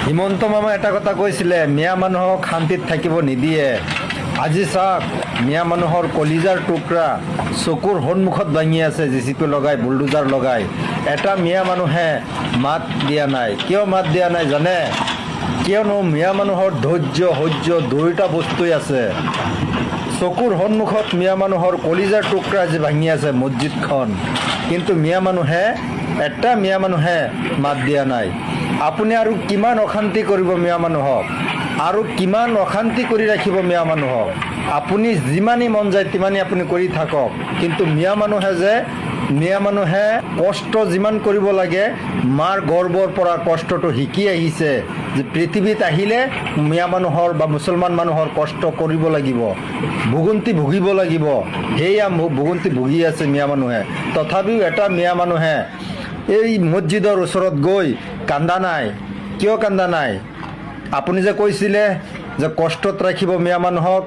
হিমন্ত মামা এটা কথা কৈছিলে, মিয়া মানুহক শান্তিত থাকিব নিদিয়ে। আজি চাওক, মিয়া মানুহৰ কলিজাৰ টুকুৰা চকুৰ সন্মুখত ভাঙি আছে, জেচিপি লগাই বুলডোজাৰ লগাই। এটা মিয়া মানুহে মাত দিয়া নাই। কিয় মাত দিয়া নাই জানে? কিয়নো মিয়া মানুহৰ ধৈৰ্য সহ্য দুয়োটা বস্তুৱেই আছে। চকুৰ সন্মুখত মিয়া মানুহৰ কলিজাৰ টুকুৰা যে ভাঙি আছে মছজিদখন, কিন্তু মিয়া মানুহে মাত দিয়া নাই। আপুনি আৰু কিমান অশান্তি কৰিব মিয়া মানুহক, আৰু কিমান অশান্তি কৰি ৰাখিব মিয়া মানুহক? আপুনি যিমানেই মন যায় তিমানেই আপুনি কৰি থাকক, কিন্তু মিয়া মানুহে কষ্ট যিমান কৰিব লাগে, মাৰ গৰ্ভৰ পৰা কষ্টটো শিকি আহিছে যে পৃথিৱীত আহিলে মিয়া মানুহৰ বা মুছলমান মানুহৰ কষ্ট কৰিব লাগিব, ভুগন্তি ভুগিব লাগিব। সেয়া ভুগন্তি ভুগি আছে মিয়া মানুহে। তথাপিও এটা মিয়া মানুহে এই মছজিদৰ ওচৰত গৈ কান্দা নাই। কিয় কান্দা নাই? আপুনি যে কৈছিলে যে কষ্টত ৰাখিব মিয়া মানুহক,